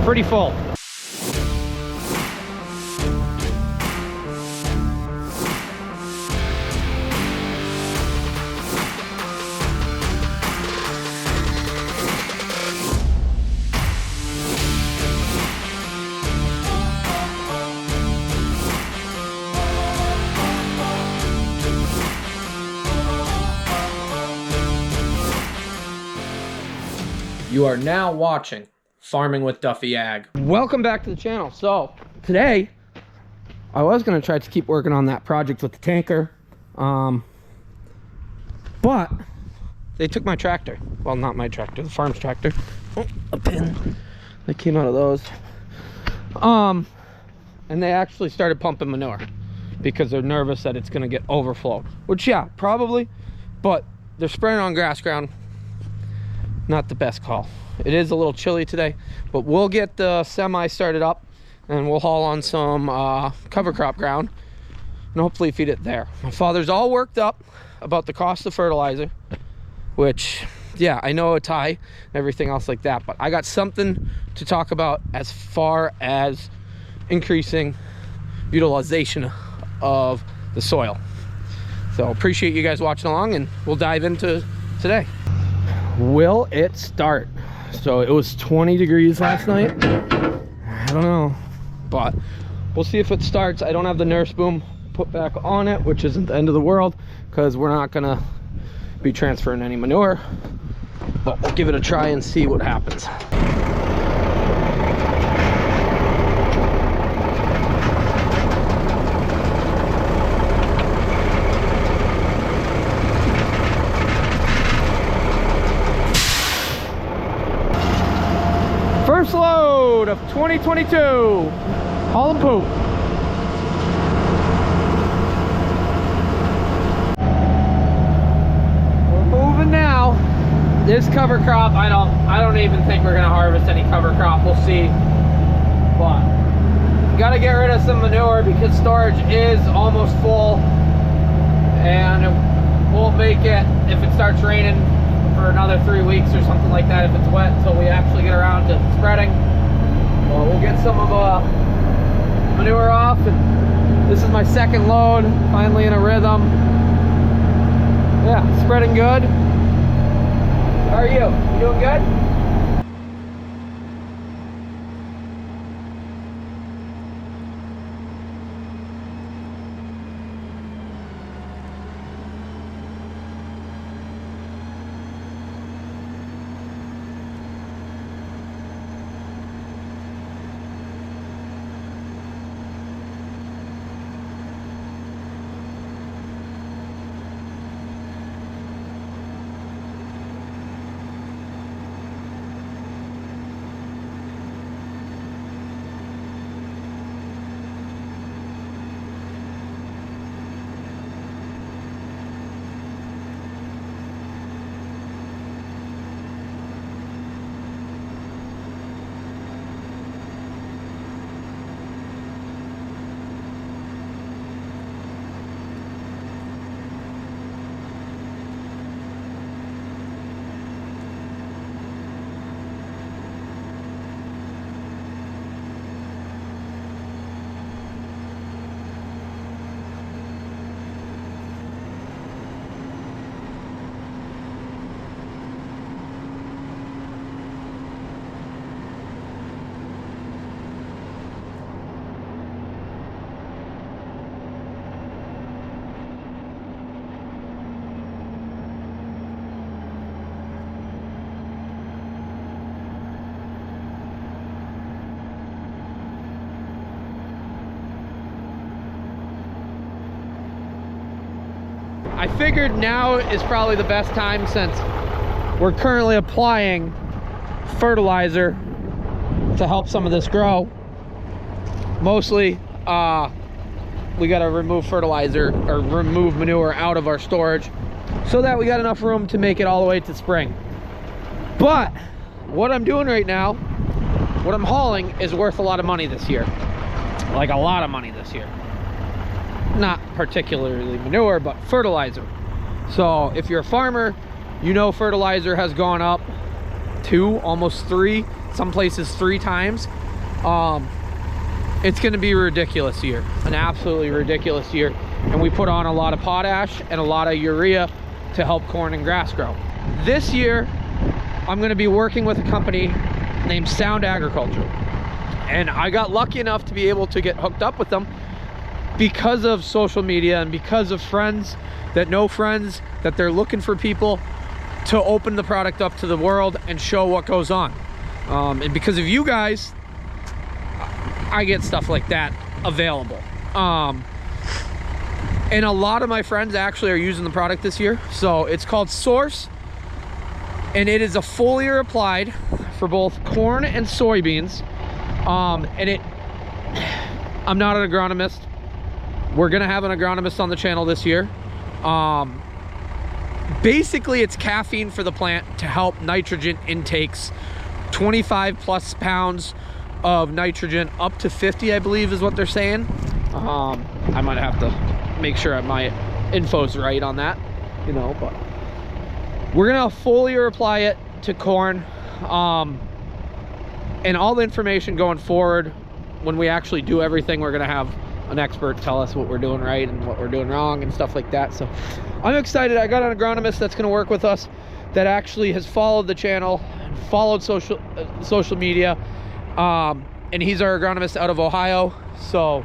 pretty full. You are now watching Farming with Duffy Ag. Welcome back to the channel. So today I was going to try to keep working on that project with the tanker, but they took my tractor. Well, not my tractor, the farm's tractor. Oh, a pin that came out of those. And they actually started pumping manure because they're nervous that it's going to get overflowed, which, yeah, probably, but they're spraying on grass ground. Not the best call. It is a little chilly today, but we'll get the semi started up and we'll haul on some cover crop ground and hopefully feed it there. My father's all worked up about the cost of fertilizer, which, yeah, I know it's high and everything else like that, but I got something to talk about as far as increasing utilization of the soil. So appreciate you guys watching along, and we'll dive into today. Will it start? So it was 20 degrees last night. I don't know, but we'll see if it starts. I don't have the nurse boom put back on it, which isn't the end of the world because we're not gonna be transferring any manure, but we'll give it a try and see what happens. First load of 2022, haul and poop. We're moving now. This cover crop, I don't even think we're gonna harvest any cover crop. We'll see, but we gotta get rid of some manure because storage is almost full, and it won't make it if it starts raining for another 3 weeks or something like that if it's wet until we actually get around to spreading. Well, we'll get some of manure off, and this is my second load, finally in a rhythm. Yeah, spreading good. How are you? You doing good? I figured now is probably the best time, since we're currently applying fertilizer to help some of this grow. Mostly we got to remove fertilizer or remove manure out of our storage so that we got enough room to make it all the way to spring. But what I'm doing right now, what I'm hauling, is worth a lot of money this year. Like a lot of money this year. Not particularly manure, but fertilizer. So if you're a farmer, you know fertilizer has gone up 2, almost 3 some places 3 times. It's going to be a ridiculous year, an absolutely ridiculous year. And we put on a lot of potash and a lot of urea to help corn and grass grow. This year, I'm going to be working with a company named Sound Agriculture. And I got lucky enough to be able to get hooked up with them because of social media and because of friends that know friends, that they're looking for people to open the product up to the world and show what goes on. And because of you guys, I get stuff like that available. And a lot of my friends actually are using the product this year. So it's called Source, and it is a foliar applied for both corn and soybeans. And I'm not an agronomist. We're gonna have an agronomist on the channel this year. Basically, it's caffeine for the plant to help nitrogen intakes. 25 plus pounds of nitrogen, up to 50, I believe is what they're saying. I might have to make sure my info's right on that, you know, but we're gonna foliar apply it to corn. And all the information going forward, when we actually do everything, we're gonna have an expert tell us what we're doing right and what we're doing wrong and stuff like that. So I'm excited. I got an agronomist that's gonna work with us that actually has followed the channel, followed social media, and he's our agronomist out of Ohio. So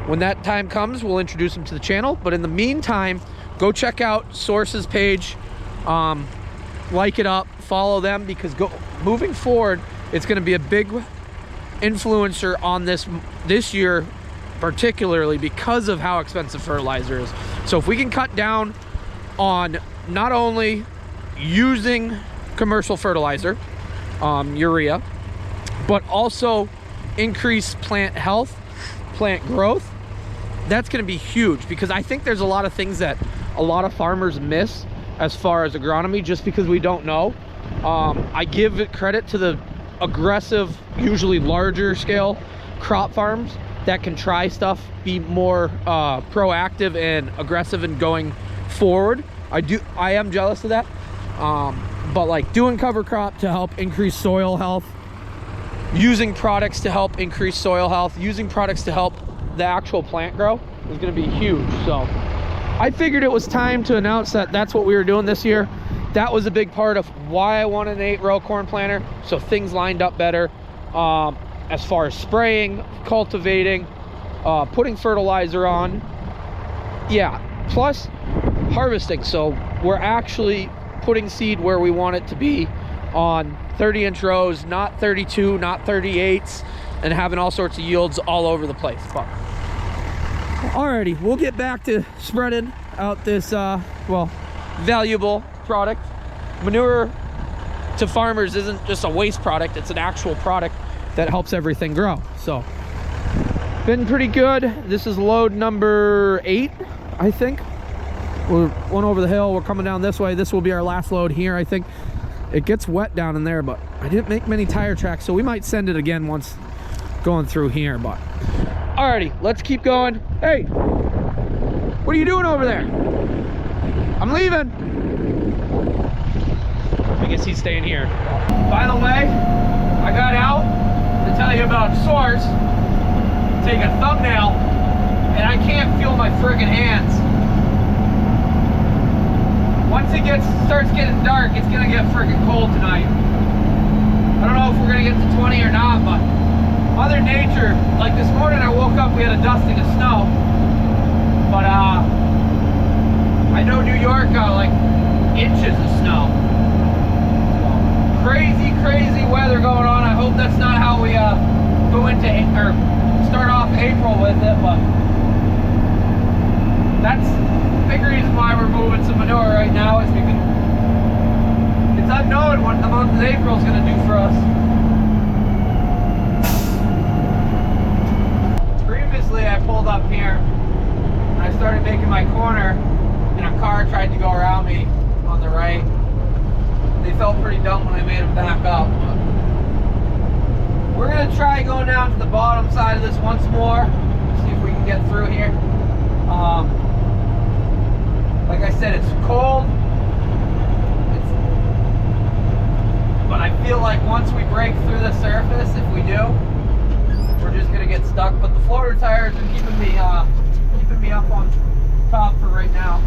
when that time comes, we'll introduce him to the channel. But in the meantime, go check out Source's page, like it up, follow them, because moving forward, it's going to be a big influencer on this year, particularly because of how expensive fertilizer is. So if we can cut down on not only using commercial fertilizer, urea, but also increase plant health, plant growth, that's going to be huge, because I think there's a lot of things that a lot of farmers miss as far as agronomy, just because we don't know. I give it credit to the aggressive, usually larger scale crop farms that can try stuff, be more proactive and aggressive in going forward. I am jealous of that. But like doing cover crop to help increase soil health, using products to help increase soil health, using products to help the actual plant grow is going to be huge. So I figured it was time to announce that that's what we were doing this year. That was a big part of why I wanted an 8-row corn planter, so things lined up better as far as spraying, cultivating, putting fertilizer on, yeah, plus harvesting. So we're actually putting seed where we want it to be, on 30-inch rows, not 32, not 38s, and having all sorts of yields all over the place. But alrighty, we'll get back to spreading out this well, valuable product. Manure to farmers isn't just a waste product, it's an actual product that helps everything grow. So been pretty good. This is load number 8, I think. We're one over the hill, we're coming down this way. This will be our last load here, I think. It gets wet down in there, but I didn't make many tire tracks, so we might send it again once going through here. But alrighty, let's keep going. Hey, what are you doing over there? I'm leaving. I guess he's staying here. By the way, I got out to tell you about Source, take a thumbnail, and I can't feel my friggin' hands. Once it starts getting dark, it's gonna get freaking cold tonight. I don't know if we're gonna get to 20 or not, but Mother Nature, like this morning I woke up, we had a dusting of snow. But I know New York got like inches of snow. So, crazy weather going on. I hope that's not how we go into or start off April with it, but that's big reason why we're moving some manure right now, is because it's unknown what the month of April is going to do for us. Previously, I pulled up here and I started making my corner, and a car tried to go around me on the right. They felt pretty dumb when I made them back up. But we're going to try going down to the bottom side of this once more, see if we can get through here. Like I said, it's cold, but I feel like like once we break through the surface, if we do, we're just gonna get stuck. But the floater tires are keeping me up on top for right now.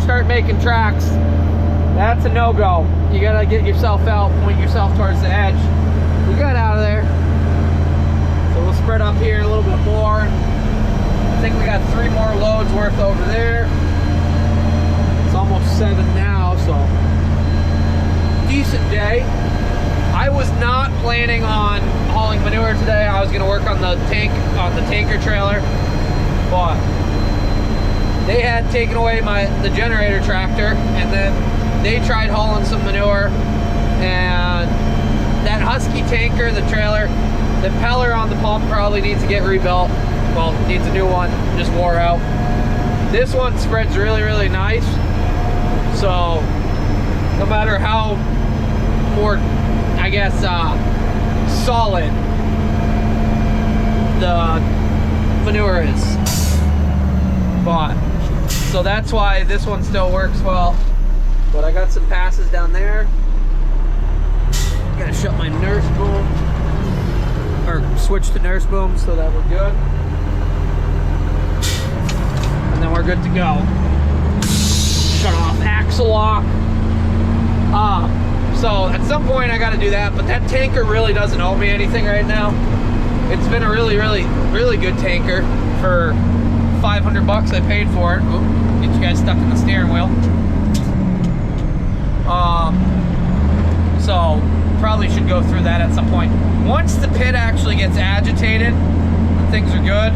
Start making tracks, that's a no-go. You gotta get yourself out, point yourself towards the edge. We got out of there, so we'll spread up here a little bit more. I think we got 3 more loads worth over there. It's almost 7 now, so decent day. I was not planning on hauling manure today. I was gonna work on the tanker trailer, but they had taken away the generator tractor, and then they tried hauling some manure, and that Husky tanker, the trailer, the impeller on the pump probably needs to get rebuilt. Well, it needs a new one, just wore out. This one spreads really, really nice. So no matter how more, I guess, solid the manure is. But so that's why this one still works well. But I got some passes down there. Gotta shut my nurse boom, or switch to nurse boom so that we're good. And then we're good to go. Shut off axle lock. So at some point I gotta do that, but that tanker really doesn't owe me anything right now. It's been a really, really, really good tanker for 500 bucks I paid for it. Ooh, get you guys stuck in the steering wheel. So probably should go through that at some point. Once the pit actually gets agitated, things are good.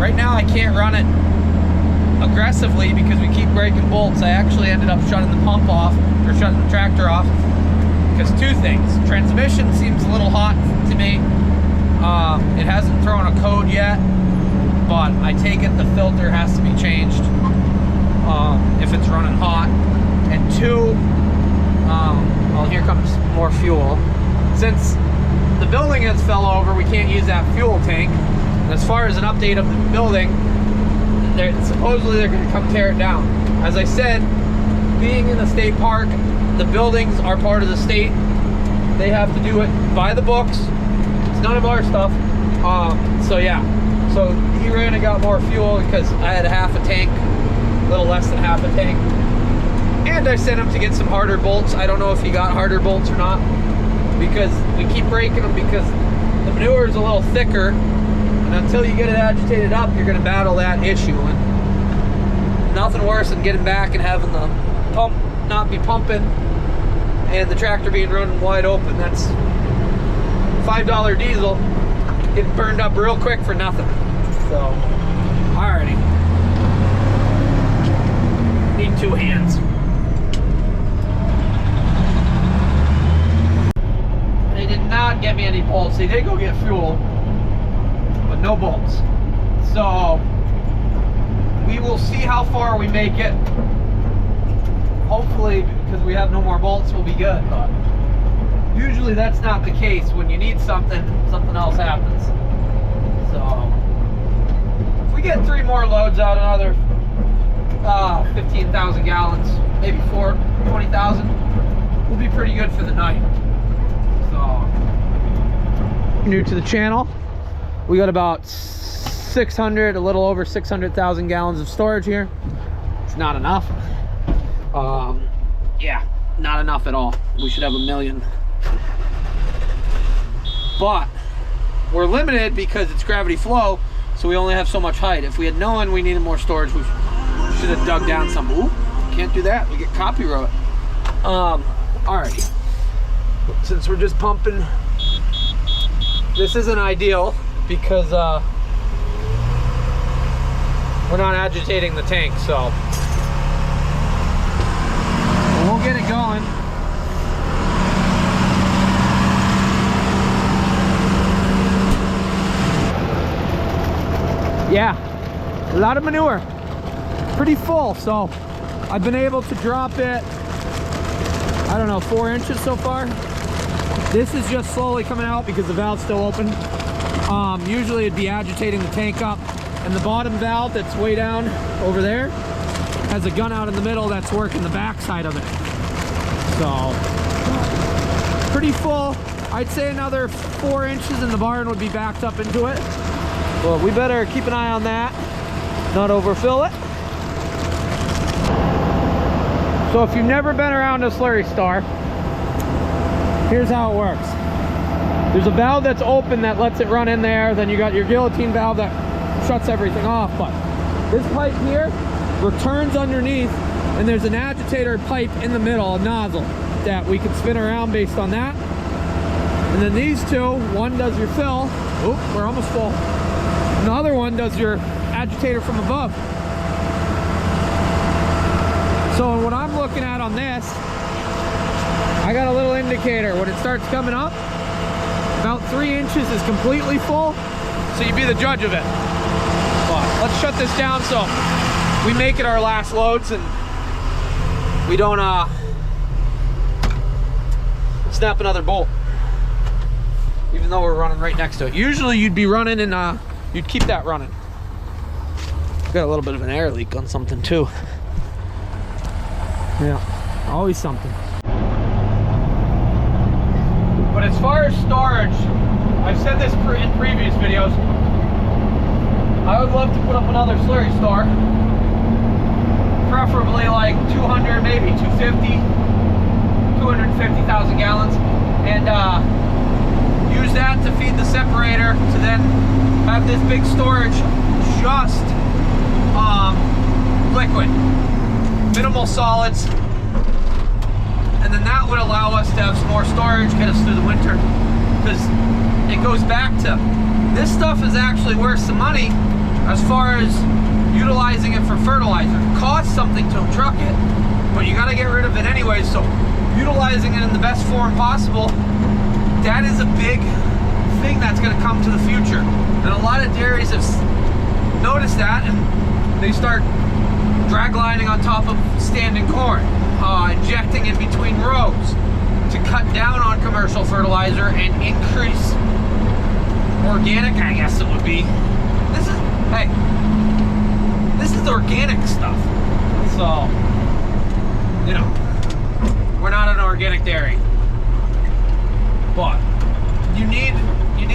Right now I can't run it aggressively because we keep breaking bolts. I actually ended up shutting the pump off, or shutting the tractor off, because 2 things. Transmission seems a little hot to me. It hasn't thrown a code yet, but I take it the filter has to be changed if it's running hot. And 2, well, here comes more fuel. Since the building has fell over, we can't use that fuel tank. And as far as an update of the building, supposedly they're going to come tear it down. As I said, being in a state park, the buildings are part of the state. They have to do it by the books. It's none of our stuff. So yeah, so he ran and got more fuel because I had half a tank, a little less than half a tank. And I sent him to get some harder bolts. I don't know if he got harder bolts or not, because we keep breaking them because the manure is a little thicker, and until you get it agitated up, you're going to battle that issue. And nothing worse than getting back and having the pump not be pumping and the tractor being running wide open. That's $5 diesel getting burned up real quick for nothing. So, alrighty. Need 2 hands. They did not get me any bolts. They did go get fuel, but no bolts. So we will see how far we make it. Hopefully, because we have no more bolts, we'll be good. But usually that's not the case. When you need something, something else happens. So if we get 3 more loads out, another 15,000 gallons, maybe 20,000, we'll be pretty good for the night. So, new to the channel, we got about 600, a little over 600,000 gallons of storage here. It's not enough. Yeah, not enough at all. We should have 1 million. But we're limited because it's gravity flow, so we only have so much height. If we had known we needed more storage, we should have dug down some. Ooh, can't do that. We get copyright. Alrighty. Since we're just pumping, this isn't ideal because we're not agitating the tank, so get it going. Yeah, a lot of manure, pretty full. So I've been able to drop it, I don't know, 4 inches so far. This is just slowly coming out because the valve's still open. Usually it'd be agitating the tank up, and the bottom valve that's way down over there has a gun out in the middle that's working the back side of it. So pretty full. I'd say another 4 inches and the barn would be backed up into it. Well, we better keep an eye on that, not overfill it. So if you've never been around a slurry store, here's how it works. There's a valve that's open that lets it run in there. Then you got your guillotine valve that shuts everything off. But this pipe here returns underneath, and there's an agitator pipe in the middle, a nozzle, that we can spin around based on that. And then these two, one does your fill. Oh, we're almost full. And the other one does your agitator from above. So what I'm looking at on this, I got a little indicator. When it starts coming up, about 3 inches is completely full. So you be the judge of it. But let's shut this down so we make it our last loads and we don't snap another bolt. Even though we're running right next to it. Usually you'd be running and you'd keep that running. Got a little bit of an air leak on something too. Yeah, always something. But as far as storage, I've said this in previous videos, I would love to put up another slurry store. Preferably like 200, maybe 250, 250,000 gallons. And use that to feed the separator to then have this big storage just liquid, minimal solids, and then that would allow us to have some more storage, get us through the winter. Because it goes back to, this stuff is actually worth some money as far as utilizing it for fertilizer. It costs something to truck it, but you got to get rid of it anyway. So utilizing it in the best form possible, that is a big thing that's going to come to the future. And a lot of dairies have noticed that, and they start drag lining on top of standing corn, injecting in between rows to cut down on commercial fertilizer and increase organic, I guess it would be. This is, hey, this is organic stuff. So, you know, we're not an organic dairy, but you need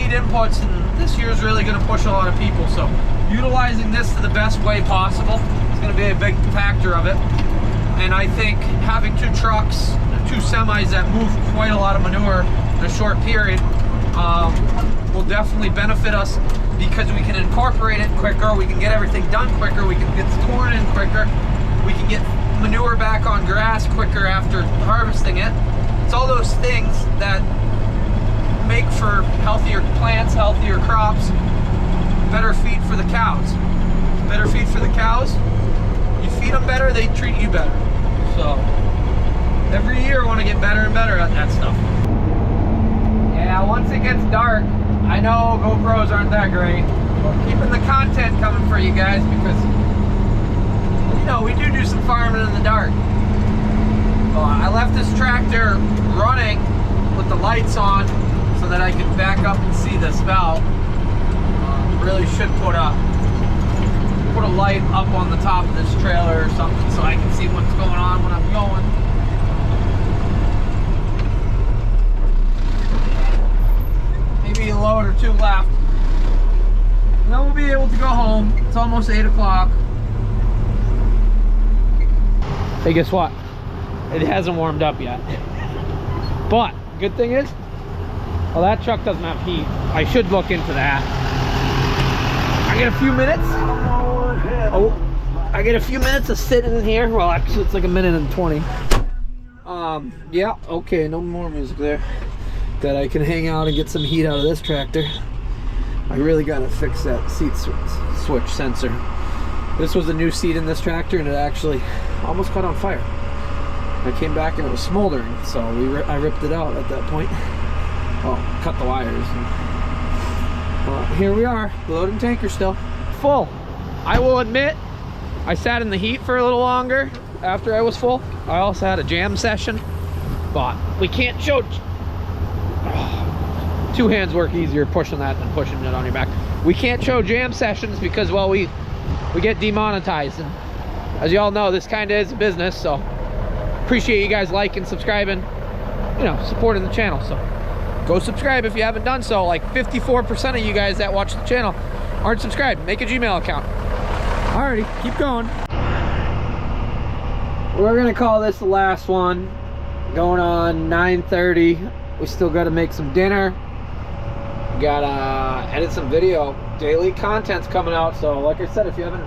inputs, and this year is really going to push a lot of people. So utilizing this to the best way possible is going to be a big factor of it. And I think having 2 trucks, 2 semis that move quite a lot of manure in a short period will definitely benefit us, because we can incorporate it quicker, we can get everything done quicker, we can get the corn in quicker, we can get manure back on grass quicker after harvesting it. It's all those things that make for healthier plants, healthier crops, better feed for the cows. Better feed for the cows, you feed them better, they treat you better. So every year I want to get better and better at that stuff. Yeah, once it gets dark, I know GoPros aren't that great, but keeping the content coming for you guys, because you know we do some farming in the dark. I left this tractor running with the lights on so that I can back up and see this valve. Really should put a light up on the top of this trailer or something so I can see what's going on when I'm going. Maybe a load or 2 left. And then we'll be able to go home. It's almost 8 o'clock. Hey, guess what? It hasn't warmed up yet. But good thing is, well, that truck doesn't have heat. I should look into that. I get a few minutes. Oh, I get a few minutes of sitting in here. Well, actually, it's like 1 minute and 20. Yeah, okay, no more music there. That I can hang out and get some heat out of this tractor. I really gotta fix that seat switch sensor. This was a new seat in this tractor, and it actually almost caught on fire. I came back and it was smoldering, so I ripped it out at that point. Well, cut the wires. Here we are, the loading tanker still full. I will admit, I sat in the heat for a little longer after I was full. I also had a jam session, but we can't show. Two hands work easier pushing that than pushing it on your back. We can't show jam sessions because, well, we get demonetized. And as you all know, this kind of is a business, so appreciate you guys liking, subscribing, you know, supporting the channel. So go subscribe if you haven't done so. Like 54% of you guys that watch the channel aren't subscribed. Make a Gmail account. Alrighty, keep going. We're gonna call this the last one. Going on 9:30. We still gotta make some dinner. Gotta edit some video. Daily content's coming out, so like I said, if you haven't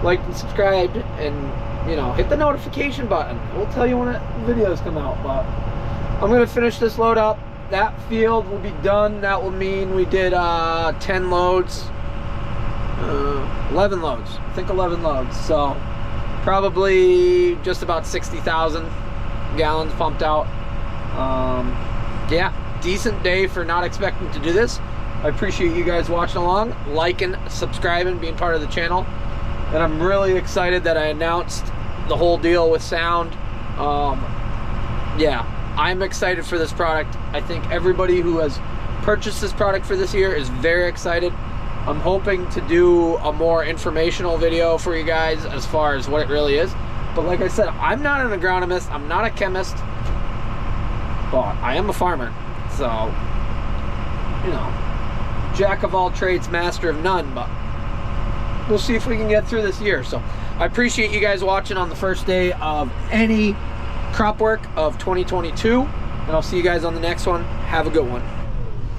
liked and subscribed, and you know, hit the notification button, we'll tell you when videos come out. But I'm gonna finish this load up. That field will be done. That will mean we did 10 loads, 11 loads, I think 11 loads, so probably just about 60,000 gallons pumped out. Yeah, decent day for not expecting to do this. I appreciate you guys watching along, liking, subscribing, being part of the channel. And I'm really excited that I announced the whole deal with sound. Yeah, I'm excited for this product. I think everybody who has purchased this product for this year is very excited. I'm hoping to do a more informational video for you guys as far as what it really is. But like I said, I'm not an agronomist, I'm not a chemist, but I am a farmer. So, you know, jack of all trades, master of none, but we'll see if we can get through this year. So I appreciate you guys watching on the first day of any crop work of 2022, and I'll see you guys on the next one. Have a good one.